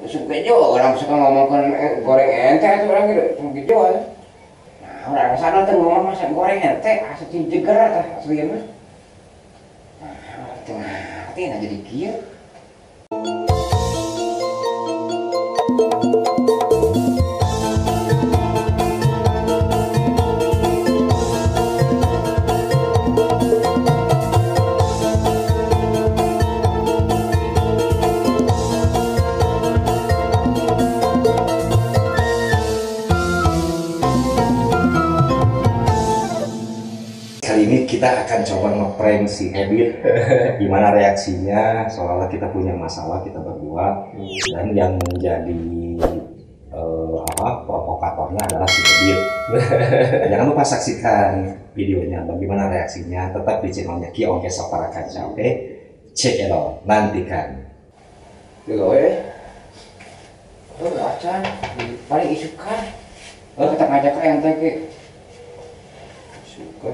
Suka juga orang suka ngomongkan goreng ente atau orang gitu aja. Nah, orang sana tuh ngomong masak goreng ente, asli jeger tah asli mah. Nah, ngerti nah jadi kieu. Kali ini kita akan coba ngeprank si Ebit. Gimana reaksinya? Soalnya kita punya masalah kita berdua dan yang menjadi provokatornya adalah si Ebit. Jangan lupa saksikan videonya. Bagaimana reaksinya? Tetap di channelnya Ki Ongke Sapara Kaca. Oke, check it out. Nantikan. Tuh we. Acan paling isukan. Kita ngajak ke ente ke. Suka.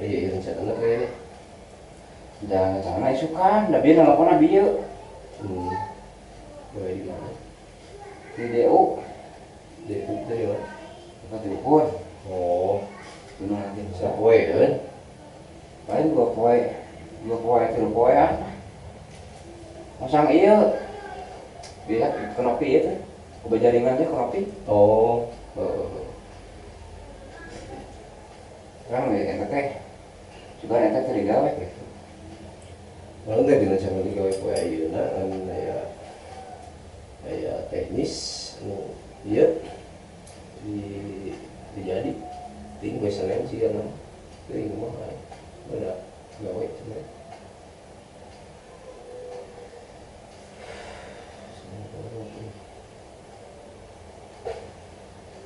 Iya, rencananya kayaknya. Jangan sana isukan, da bieu nelponna bieu. Boleh di mana? Di DU. DU dari mana? Kita telepon. Oh, Tuna nanti bisa. poe kan? Paling dua poe, tiga poe ah. Masang iya, lihat kenopi itu, ubah jaringannya kenopi. Oh, Kan ente teh, juga ente teri gawe gitu. orang teh dina cara di gawe poe ayeuna kan aya teknis anu ieu di dijadi ting we Senin sih kan teuing mah ada gawe sebenarnya.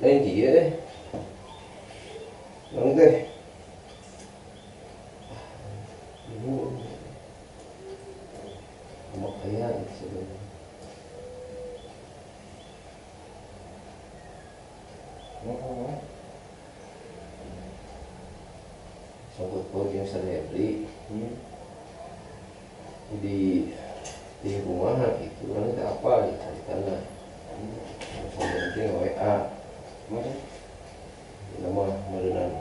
Lain kieu orang teh ibu mau kaya sebenarnya. Sangkut paut yang Henry di rumah itu orang itu apa gitu di tanah sampai nanti WA nama merenan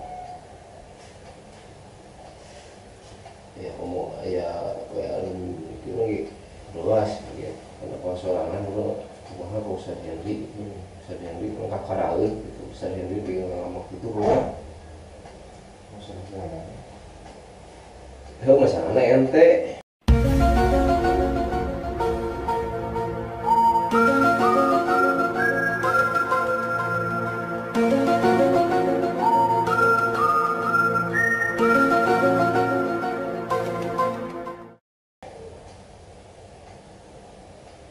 ya omong ya WA itu lagi luas ya karena pasorangan lo kumaha ka Ustaz Henry lengkap karaeun gitu Ustaz Henry bingung ngomong itu rumah heuh masalahna ente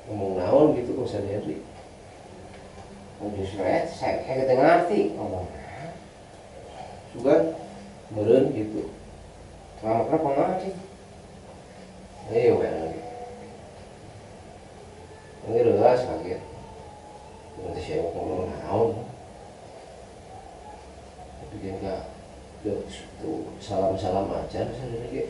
ngomong naon gitu kok Ustaz Henry. Justru saya kita ngerti ngomong. Sugan meureun gitu. Lama kenapa ngerti? Ayo lagi. Ini relas kaget. Nanti siapa ngomong naon. Tapi dia enggak tuh salam-salam aja misalnya lagi.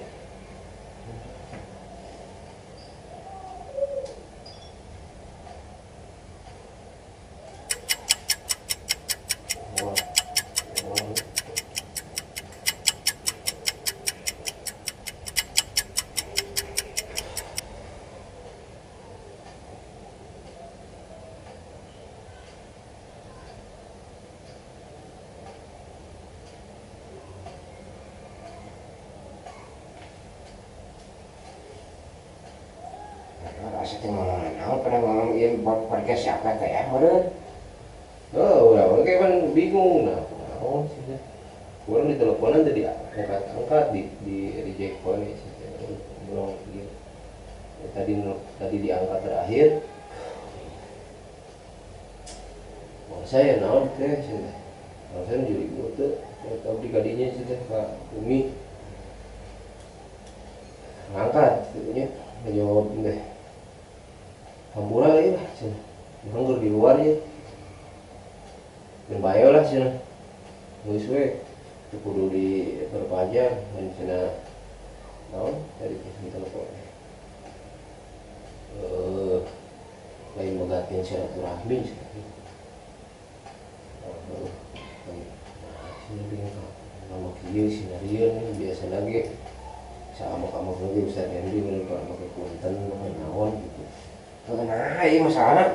Asli ngomong naon pada ngomong ieu podcast siapa teh ya meureun. Oh, orang kayak kan bingung nah. Naon sih. Orang di teleponan tadi angkat di reject phone sih. Belum gitu. Tadi diangkat terakhir. Oh, saya naon teh sih. Kalau saya juri gua tuh tahu di kadinya sih teh Kak Umi. Angkat tentunya ngejawab deh. Hampura lagi lah sih. Nganggur di luar ya. Yang bayo lah sih. Geus we kudu di perpanjang mun cenah naon dari telepon. latihan silaturahmi nama kieu sinario nih biasa lagi sama kamu lagi Ustaz Hendy bener kalau pakai punten naon gitu. Nah, ini masalah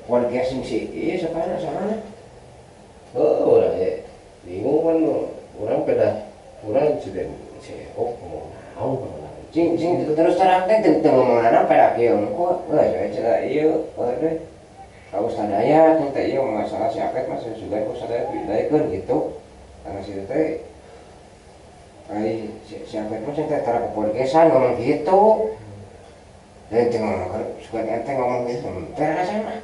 keluarga sih, iya sekarang sana. Oh, ya bingung kan orang orang sudah CEO mau naon Cing terus terang teh teu ngomong anak pada kieu kok saya cerita ieu deh. Kalau sadaya teh ieu masalah si Apet mah sudah kok sadaya pindaikeun gitu. Karena si teh ai si Apet mah teh tara kepolisian ngomong gitu. Dan teh ngomong suka ente ngomong gitu. Teh rasa mah.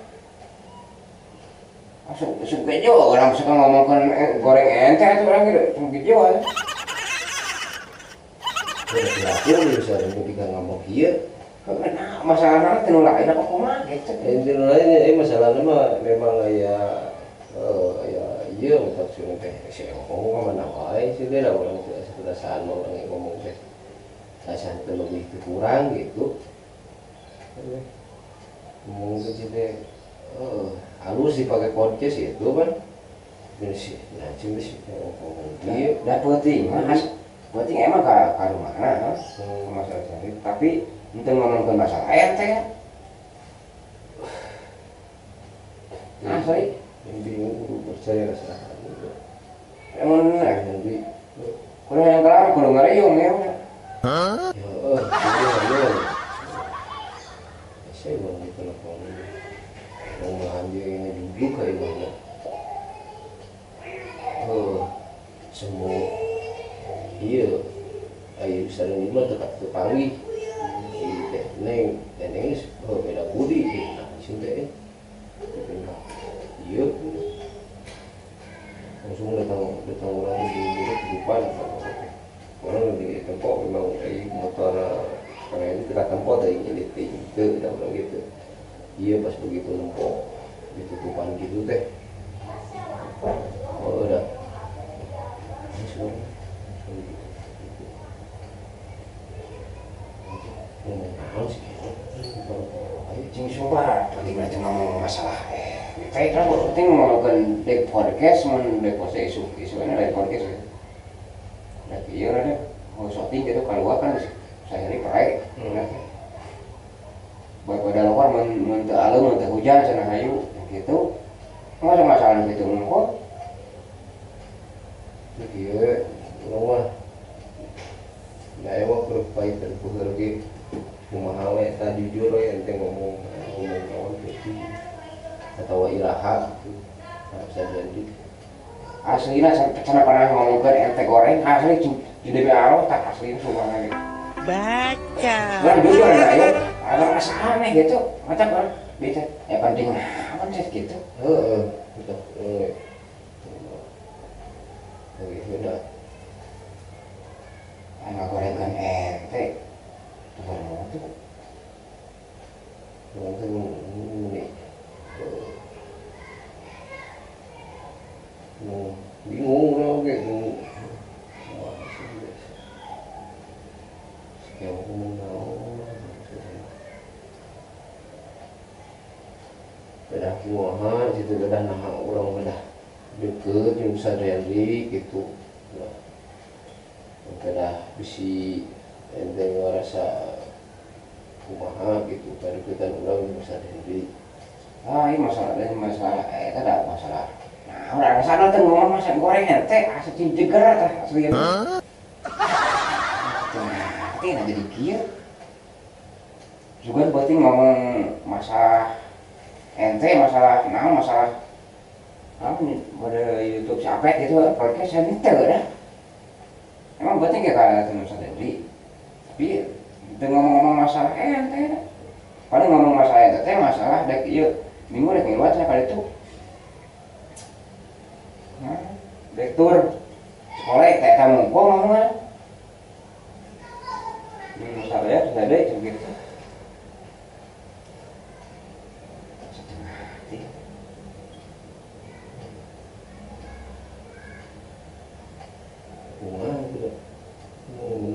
Suka juga orang suka ngomongkan goreng ente atau orang gitu aja. Kira-kira bisa ketika ngomong kieu Nah, masalahnya tinu lain apa kumaha gitu. Intinya lain masalahnya mah memang kayak iya untuk sudah teh saya ngomong mana wae sih dia orang sepedasaan orang yang ngomong teh rasanya lebih kurang gitu. Ngomong ke sih halus dipakai podcast itu kan bersih nah cuma sih ngomong dia penting penting emang ke rumahna masalah cari tapi ente ngomongkan masalah ente ya asli yang bingung kudu percaya rasa emang jadi kalau yang kelar kudu ngareyong ya udah saya mau ditelepon mau mengambil ini duduk kayak mana semua iya ayo bisa lima tetap terpanggil neng beda budi nah cinta iya langsung datang orang di depan orang di tempat memang motor karena ini kita tempat dari jadi ke dan orang gitu iya pas begitu nempok ditutupan gitu teh udah cing sumpah penting aja ngomong masalah kayak kan penting ngomongkan dek podcast dek podcast isu ini dek podcast nah iya ada mau shooting gitu keluar kan saya ini pakai buat pada luar menteu alum menteu hujan sana hayu gitu nggak ada masalah gitu kok iya rumah nah emang berupaya terbuka lagi kumaha we tah jujur we ente ngomong naon gitu atau iraha gitu bisa jadi aslinya saya pernah ngomongkan ente goreng asli di DBA tak asli semua gitu baca orang jujur ya ada rasa aneh gitu macam kan bisa ya penting apa sih gitu betul udah nggak gorengkan ente ngomong tuh ini bingung lah gitu sekian aku menau bedah kumaha situ bedah nah orang bedah deket yang sadari gitu bedah bisi ente ngerasa kumaha gitu kedeketan orang yang sadari ini masalah ada masalah nah orang sana tuh ngomong masak goreng ente asli jeger tah asli itu nanti jadi kieu juga berarti ngomong masalah ente masalah pada YouTube siapa gitu podcast saya ente dah emang berarti kayak kayak teman sendiri tapi itu ngomong masalah ente paling ngomong masalah ente masalah dek iya minggu dek ngeluat saya kali itu dek tur sekolah kayak kamu kok ngomongnya masalah ya sudah deh gitu setengah hati kumaha gitu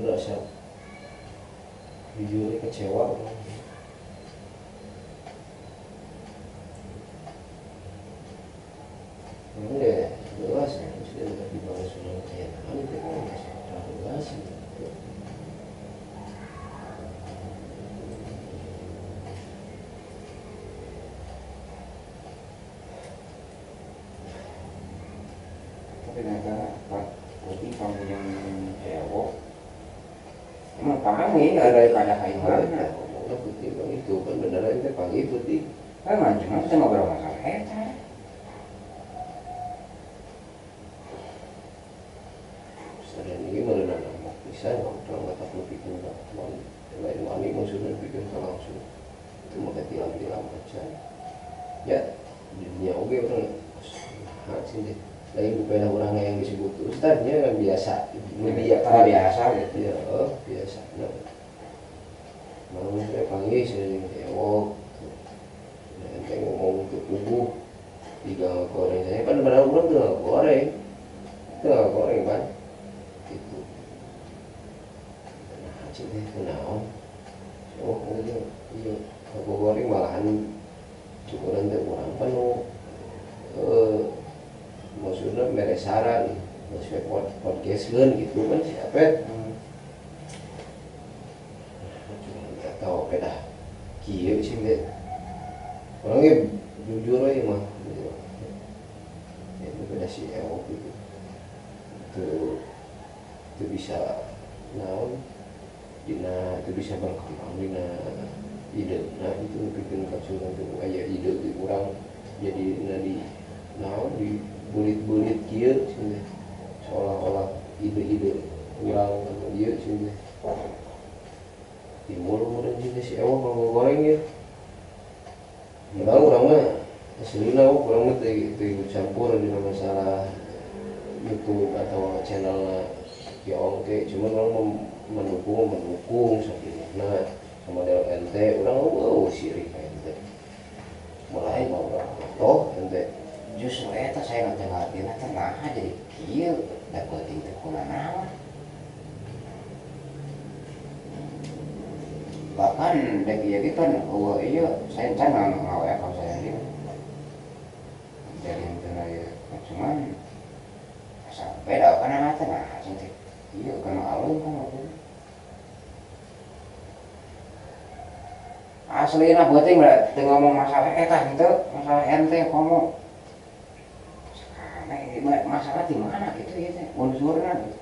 merasa jujur kecewa ternyata putih kamu yang cewek. Emang pangi daripada kayu mana? Ngomongnya putih bang itu kan beneran itu pagi putih. Kan cuma kita ngobrol masalah eta. Sering ini merenang bisa ngobrol nggak tak bikin lain wani maksudnya bikin langsung itu mau tilam-tilam aja. Ya di dunia oke orang sih deh. Lain bukan orang yang disebut ustadznya kan biasa, biasa gitu. Ya, biasa. Nah, malam saya panggil sering tewok, nanti ngomong ke tubuh, tiga goreng saya kan benar benar tuh goreng kan, gitu. Nah, cinta kenal, oh iya, aku goreng malahan cukup nanti orang penuh. Maksudnya mere saran maksudnya podcast kan gitu kan siapa nggak tahu beda kieu sih deh orangnya jujur aja mah itu beda si Ewok gitu itu bisa naon dina itu bisa berkembang dina ide nah itu bikin kapsul itu kayak ide di kurang jadi di naon di bulit-bulit kieu sini seolah-olah ide-ide kurang dia sini timbul kemudian juga si Ewa kalau goreng ya orang mah aslinya kurang mah teu campur di masalah YouTube atau channel Yongke cuma orang mendukung sakinah sama model ente orang sirik ente mulai mau toh ente Justru eta saya nggak ngerti tengah jadi kieu dan penting teh kunaon. Bahkan dek ieu gitu kan iya saya can ngawe kalau saya ini. Jadi intinya ya cuman sampai dah kana tengah cinta. Iya kan alun kan waktu. Aslina penting teu ngomong masalah eta henteu masalah ente ngomong masalah di mana gitu ya unsurnya gitu.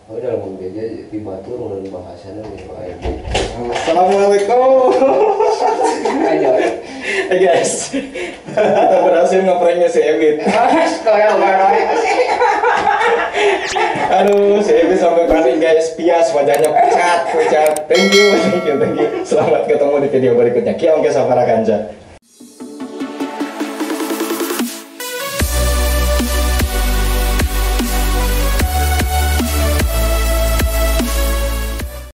Oh dalam membeja di batur dan bahasanya nih Pak. Assalamualaikum. Ayo. Hey guys, kita berhasil ngepranknya si Ebit. Aduh, si Ebit sampai panik guys, pias wajahnya pucat. Thank you. Selamat ketemu di video berikutnya. Kiam ke Sapara Kanca.